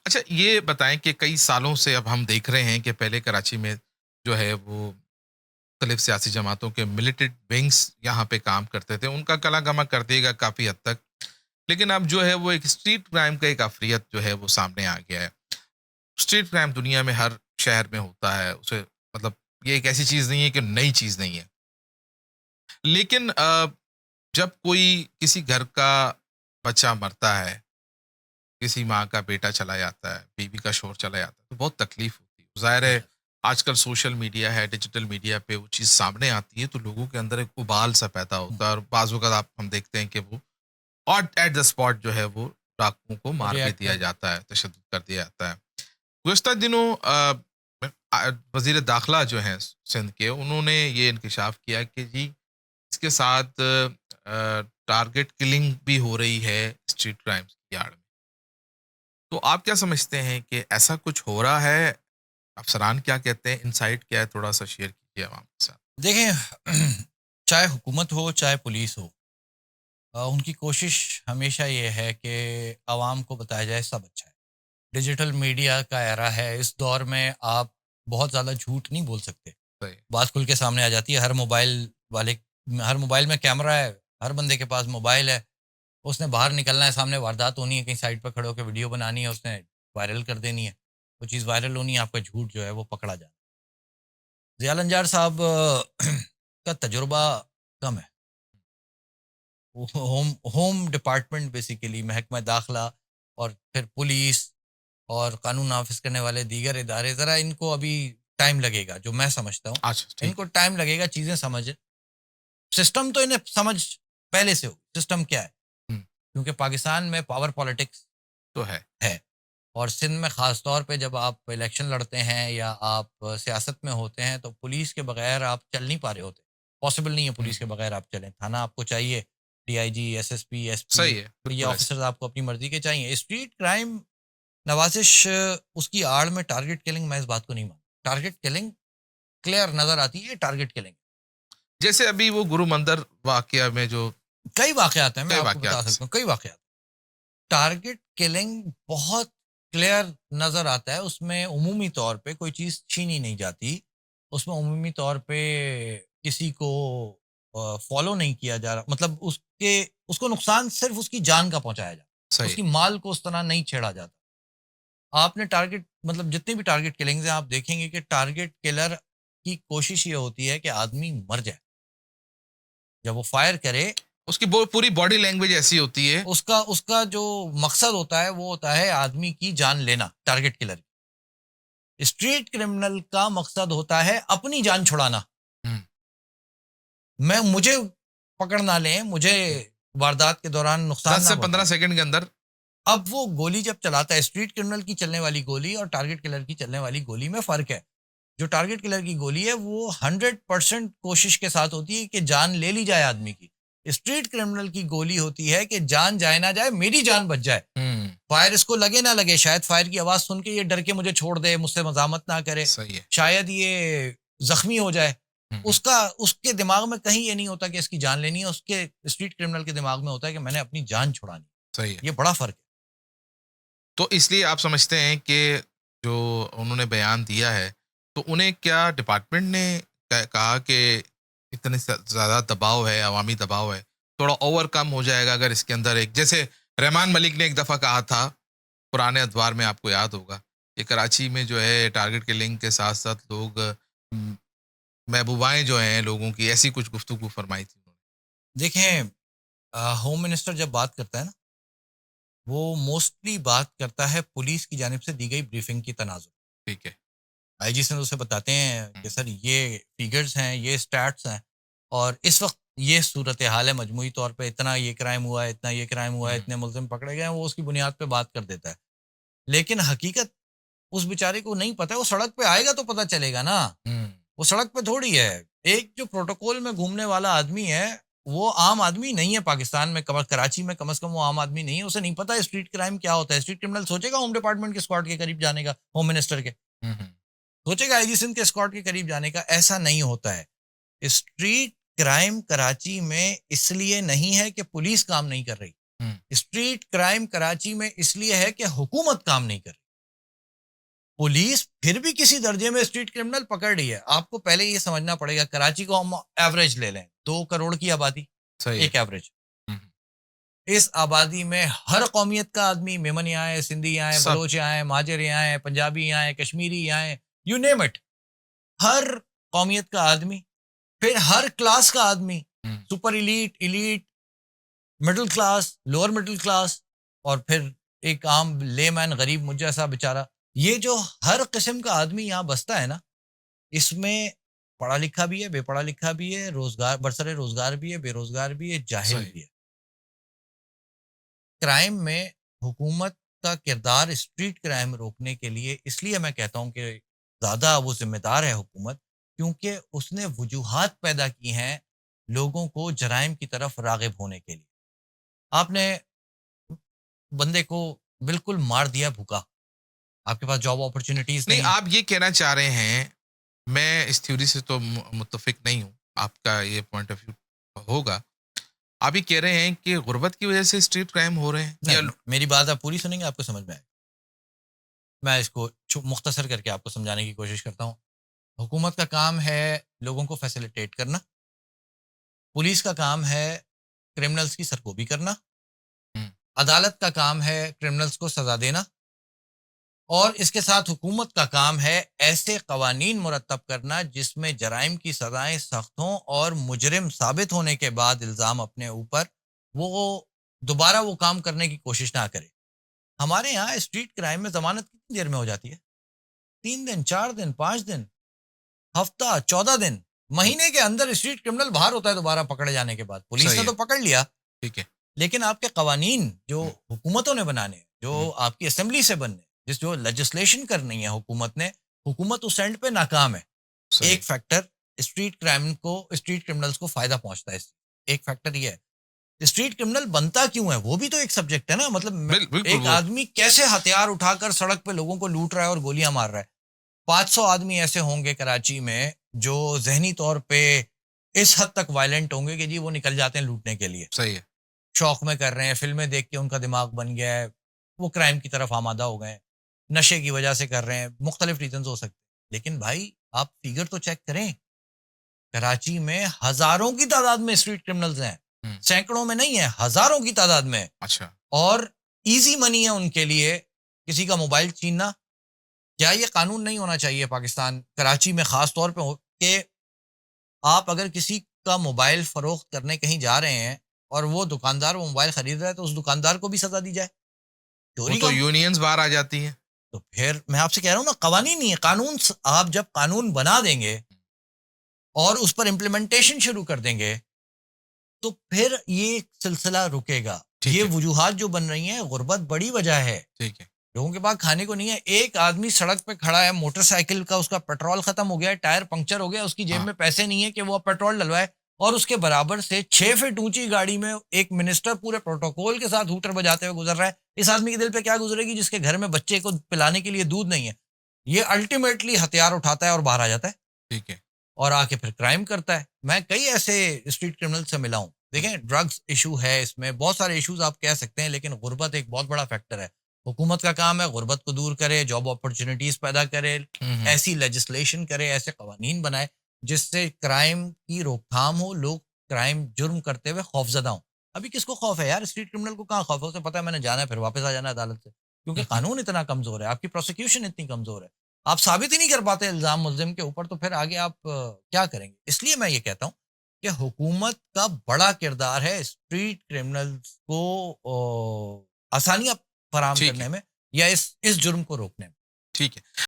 अच्छा, ये बताएँ कि कई सालों से अब हम देख रहे हैं कि पहले कराची में जो है वो मुख्तलिफ सियासी जमातों के मिलिटेंट विंग्स यहाँ पे काम करते थे। उनका कला-गमा कर देगा काफ़ी हद तक। लेकिन अब जो है वो एक स्ट्रीट क्राइम का एक अफ़्रियत जो है वो सामने आ गया है। स्ट्रीट क्राइम दुनिया में हर शहर में होता है। उसे मतलब ये एक ऐसी चीज़ नहीं है कि नई चीज़ नहीं है। लेकिन जब कोई किसी घर का बच्चा मरता है, किसी माँ का बेटा चला जाता है, बीवी का शौहर चला जाता है, तो बहुत तकलीफ़ होती है। ज़ाहिर है यस। आजकल सोशल मीडिया है, डिजिटल मीडिया पे वो चीज़ सामने आती है तो लोगों के अंदर एक उबाल-सा पैदा हुँ, होता है और बाज़ वक़्त आप हम देखते हैं कि वो ऑन एट द स्पॉट जो है वो डाकुओं को मार भी रिएक्ट दिया कर दें। जाता है, तशद्दुद कर दिया जाता है। गुज़िश्ता दिनों वज़ीर दाखिला जो हैं सिंध के, उन्होंने ये इंकशाफ़ किया कि जी इसके साथ टारगेट किलिंग भी हो रही है स्ट्रीट क्राइम्स की आड़ में। तो आप क्या समझते हैं कि ऐसा कुछ हो रहा है? अफ़सरान क्या कहते हैं? इनसाइट क्या है? थोड़ा-सा शेयर कीजिए आवाम के साथ। देखें, चाहे हुकूमत हो, चाहे पुलिस हो, उनकी कोशिश हमेशा ये है कि आवाम को बताया जाए सब अच्छा है। डिजिटल मीडिया का एरा है, इस दौर में आप बहुत ज़्यादा झूठ नहीं बोल सकते। सही, बात खुल के सामने आ जाती है। वाले हर मोबाइल में कैमरा है, हर बंदे के पास मोबाइल है। उसने बाहर निकलना है, सामने वारदात होनी है, कहीं साइड पे खड़े होके वीडियो बनानी है, उसने वायरल कर देनी है। वो चीज़ वायरल होनी है, आपका झूठ जो है वो पकड़ा जाना। ज़ियाल अंजार साहब का तजुर्बा कम है। वो होम होम डिपार्टमेंट बेसिकली महकमा दाखिला और फिर पुलिस और कानून नाफ़िज़ करने वाले दीगर इदारे, ज़रा इनको अभी टाइम लगेगा, जो मैं समझता हूँ। अच्छा ठीक इनको है। टाइम लगेगा चीज़ें समझ सिस्टम तो इन्हें समझ पहले से हो, सिस्टम क्या है? हुँ, क्योंकि पाकिस्तान में पावर पॉलिटिक्स तो है। है और सिंध में ख़ास तौर पे जब आप इलेक्शन लड़ते हैं या आप सियासत में होते हैं, तो पुलिस के बगैर आप चल नहीं पा रहे होते। पॉसिबल नहीं है हुँ, पुलिस के बगैर आप चलें। थाना आपको चाहिए, डीआईजी, एसएसपी, एसपी, सही है, तो ये बिल्कुल ऐसे। ऑफ़िसर्स आपको अपनी मर्ज़ी के चाहिए। स्ट्रीट क्राइम नवाज़िश उसकी आड़ में टारगेट किलिंग, मैं इस बात को नहीं मानता। टारगेट किलिंग क्लियर नज़र आती है, ये टारगेट किलिंग। जैसे अभी वो गुरु मंदिर वाक़या में जो कई वाक़यात हैं, मैं कई आपको बता वाक़यात सकता ऐसे। हूँ, कई वाक़यात। टारगेट किलिंग बहुत क्लियर नज़र आता है, उसमें उमूमी तौर पे कोई चीज़ छीनी नहीं जाती। उसमें उमूमी तौर पे किसी को फ़ॉलो नहीं किया जा रहा, मतलब उसको नुकसान सिर्फ़ उसकी जान का पहुँचाया जाता है। सही उसकी है। माल को उस तरह नहीं छेड़ा जाता। आपने टारगेट मतलब जितनी भी टारगेट किलिंग्स हैं, आप देखेंगे कि टारगेट किलर की कोशिश ये होती है कि आदमी मर जाए। जब वो फायर करे, उसकी बो पूरी बॉडी लैंग्वेज ऐसी होती है। उसका उसका जो मकसद होता है, वो होता है आदमी की जान लेना, टारगेट किलर। स्ट्रीट क्रिमिनल का मकसद होता है अपनी जान छुड़ाना। हुँ, मुझे पकड़ ना लें, मुझे हुँ। वारदात के दौरान नुकसान 10 ना से 15 पहुँचाएँ। सेकंड के अंदर अब वो गोली जब चलाता है, स्ट्रीट क्रिमिनल की चलने वाली गोली और टारगेट किलर की चलने वाली गोली में फ़र्क है। जो टारगेट किलर की गोली है, वो 100% कोशिश के साथ होती है कि जान ले ली जाए आदमी की। स्ट्रीट क्रिमिनल की गोली होती है कि जान जाए ना जाए, मेरी जान बच जाए। हुँ, फायर इसको लगे ना लगे, शायद फायर की आवाज़ सुन के ये डर के मुझे छोड़ दे, मुझसे मज़ामत ना करे, सही है। शायद ये ज़ख्मी हो जाए। हुँ, हुँ, उसके दिमाग में कहीं ये नहीं होता कि इसकी जान लेनी है, उसके स्ट्रीट क्रिमिनल के दिमाग में होता है कि मैंने अपनी जान छुड़ानी सही है। है। ये बड़ा फ़र्क है। तो इसलिए आप समझते हैं कि जो उन्होंने बयान दिया है, तो उन्हें क्या डिपार्टमेंट ने कहा कि इतने ज़्यादा दबाव है, अवामी दबाव है, थोड़ा ओवरकम हो जाएगा अगर इसके अंदर एक जैसे रहमान मलिक ने एक दफ़ा कहा था, पुराने अखबार में आपको याद होगा, कि कराची में जो है टारगेट किलिंग के साथ-साथ लोग महबूबाएँ जो हैं लोगों की, ऐसी कुछ गुफ्तगू फरमाई थी उन्होंने। देखें, होम मिनिस्टर जब बात करता है ना, वो मोस्टली बात करता है पुलिस की जानिब से दी गई ब्रीफिंग की तनाज़ुर। ठीक है। आईजी सिंध उसे बताते हैं हुँ, कि सर ये फिगर्स हैं, ये स्टैट्स हैं और इस वक़्त ये सूरत हाल है, मजमूई तौर पे इतना ये क्राइम हुआ है, इतना ये क्राइम हुआ है, हुँ, इतने मुल्ज़िम पकड़े गए हैं, वो उसकी बुनियाद पे बात कर देता है। लेकिन हकीकत उस बेचारे को नहीं पता है, वो सड़क पे आएगा तो पता चलेगा ना। हुँ, वो सड़क पे थोड़ी है। एक जो प्रोटोकॉल में घूमने वाला आदमी है, वो आम आदमी नहीं है पाकिस्तान में, कराची में कम से कम वो आम आदमी नहीं है। उसे नहीं पता है स्ट्रीट क्राइम क्या होता है। स्ट्रीट क्रिमिनल सोचेगा होम डिपार्टमेंट के स्क्वाड के करीब जाने का, होम मिनिस्टर के। हुँ, हुँ, सोचेगा आईजी सिंध के स्क्वाड के करीब जाने का, ऐसा नहीं होता है। स्ट्रीट क्राइम कराची में इसलिए नहीं है कि पुलिस काम नहीं कर रही। हुँ, स्ट्रीट क्राइम कराची में इसलिए है कि हुकूमत काम नहीं कर रही। पुलिस फिर भी किसी दर्जे में स्ट्रीट क्रिमिनल पकड़ रही है। आपको पहले ये समझना पड़ेगा, कराची को हम एवरेज ले लें, 2 करोड़ की आबादी, सही एक है। एवरेज। हम्म, इस आबादी में हर कौमियत का आदमी, मेमन यहाँ है, सिंधी यहाँ है, सब। बलोच यहाँ है, महाजर यहाँ है, पंजाबी यहाँ है, कश्मीरी यहाँ है, यू नेम इट, हर कौमियत का आदमी, फिर हर क्लास का आदमी, hmm, super elite, elite, middle class, lower middle class, और फिर एक आम लेमैन, गरीब मुझ जैसा बेचारा। ये जो हर किस्म का आदमी यहाँ बसता है ना, इसमें पढ़ा लिखा भी है, बेपढ़ा लिखा भी है, रोजगार, बरसरे रोजगार भी है, बेरोजगार भी है, जाहिल सही। भी है। क्राइम में हुकूमत का किरदार स्ट्रीट क्राइम रोकने के लिए, इसलिए मैं कहता हूँ कि ज़्यादा वो जिम्मेदार है हुकूमत, क्योंकि उसने वजूहात पैदा की हैं लोगों को जराइम की तरफ रागिब होने के लिए। आपने बंदे को बिल्कुल मार दिया भूखा, आपके पास जॉब अपॉर्चुनिटीज नहीं, नहीं है। आप ये कहना चाह रहे हैं, मैं इस थ्योरी से तो मुत्तफिक नहीं हूँ, आपका ये पॉइंट ऑफ व्यू होगा। आप ये कह रहे हैं कि गुर्बत की वजह से स्ट्रीट क्राइम हो रहे हैं, या नहीं, मेरी बात आप पूरी सुनेंगे, आपको समझ में आएगा। मैं इसको मुख्तसर करके आपको समझाने की कोशिश करता हूँ। हुकूमत का काम है लोगों को फैसिलिटेट करना, पुलिस का काम है क्रिमिनल्स की सरकोबी करना, हम्म, अदालत का काम है क्रिमिनल्स को सजा देना, और इसके साथ हुकूमत का काम है ऐसे कवानीन मुरतब करना जिसमें जराइम की सजाएं सख्त हों और मुजरिम साबित होने के बाद इल्ज़ाम अपने ऊपर, वो दोबारा वो काम करने की कोशिश ना करे। हमारे यहाँ स्ट्रीट क्राइम में जमानत कितनी देर में हो जाती है? 3 दिन, 4 दिन, 5 दिन, हफ्ता, 14 दिन, महीने के अंदर स्ट्रीट क्रिमिनल बाहर होता है दोबारा पकड़े जाने के बाद। पुलिस सही ने है। तो पकड़ लिया, ठीक है। लेकिन आपके कवानीन जो हम्म, हुकूमतों ने बनाने हैं, जो हम्म, आपकी असेंबली से बनने, जिस जो लेजिस्लेशन करनी है हुकूमत ने, हुकूमत उस एंड पे नाकाम है। सही। एक फैक्टर स्ट्रीट क्रिमिनल्स को फायदा पहुंचता है इससे। एक फैक्टर ये है, स्ट्रीट क्रिमिनल बनता क्यों है, वो भी तो एक सब्जेक्ट है ना। मतलब बिल्कुल एक वो। आदमी कैसे हथियार उठाकर सड़क पे लोगों को लूट रहा है और गोलियां मार रहा है। 500 आदमी ऐसे होंगे कराची में जो जहनी तौर पे इस हद तक वायलेंट होंगे कि जी वो निकल जाते हैं लूटने के लिए, सही है। शौक में कर रहे हैं, फिल्में देख के उनका दिमाग बन गया है, वो क्राइम की तरफ आमादा हो गए हैं, नशे की वजह से कर रहे हैं, मुख्तलिफ रीजन हो सकते हैं। लेकिन भाई आप फिगर तो चेक करें, कराची में हजारों की तादाद में स्ट्रीट क्रिमिनल्स हैं, हम्म, सैकड़ों में नहीं है, हजारों की तादाद में। अच्छा। और इजी मनी है उनके लिए किसी का मोबाइल छीनना। क्या ये कानून नहीं होना चाहिए पाकिस्तान, कराची में खास तौर पे कि आप अगर किसी का मोबाइल फरोख्त करने कहीं जा रहे हैं और वो दुकानदार वो मोबाइल खरीद रहा है, तो उस दुकानदार को भी सजा दी जाए वो चोरी तो का। यूनियंस बाहर आ जाती हैं। तो फिर मैं आपसे कह रहा हूँ ना, कवानीन नहीं है कानून। आप जब कानून बना देंगे और उस पर इम्प्लीमेंटेशन शुरू कर देंगे, तो फिर ये सिलसिला रुकेगा। ठीक ये है। वजूहात जो बन रही हैं, गुर्बत बड़ी वजह है, ठीक है। लोगों के पास खाने को नहीं है। एक आदमी सड़क पे खड़ा है, मोटरसाइकिल का उसका पेट्रोल खत्म हो गया है, टायर पंक्चर हो गया, उसकी जेब हाँ। में पैसे नहीं है कि वो पेट्रोल डलवाए, और उसके बराबर से 6 फीट ऊंची गाड़ी में एक मिनिस्टर पूरे प्रोटोकॉल के साथ हूटर बजाते हुए गुजर रहा है। इस आदमी के दिल पे क्या गुजरेगी जिसके घर में बच्चे को पिलाने के लिए दूध नहीं है? ये अल्टीमेटली हथियार उठाता है और बाहर आ जाता है ठीक है। और आके फिर क्राइम करता है। मैं कई ऐसे स्ट्रीट क्रिमिनल से मिला हूँ। देखें, ड्रग्स इशू है, इसमें बहुत सारे इश्यूज आप कह सकते हैं, लेकिन गुर्बत एक बहुत बड़ा फैक्टर है। हुकूमत का काम है गुर्बत को दूर करे, जॉब अपॉर्चुनिटीज पैदा करे, हम्म, ऐसी लेजिस्लेशन करे, ऐसे कवानीन बनाए जिससे क्राइम की रोकथाम हो, लोग क्राइम जुर्म करते हुए खौफजदा हों। अभी किसको खौफ है यार? स्ट्रीट क्रिमिनल को कहाँ खौफ है? उसे पता है मैंने जाना है, फिर वापस आ जाना है अदालत से, क्योंकि हम्म, कानून इतना कमजोर है, आपकी प्रोसिक्यूशन इतनी कमजोर है, आप साबित ही नहीं कर पाते इल्जाम मुल्जिम के ऊपर, तो फिर आगे आप क्या करेंगे? इसलिए मैं ये कहता हूँ कि हुकूमत का बड़ा किरदार है स्ट्रीट क्रिमिनल्स को आसानियां फराम ठीक करने है। में या इस जुर्म को रोकने में। ठीक है।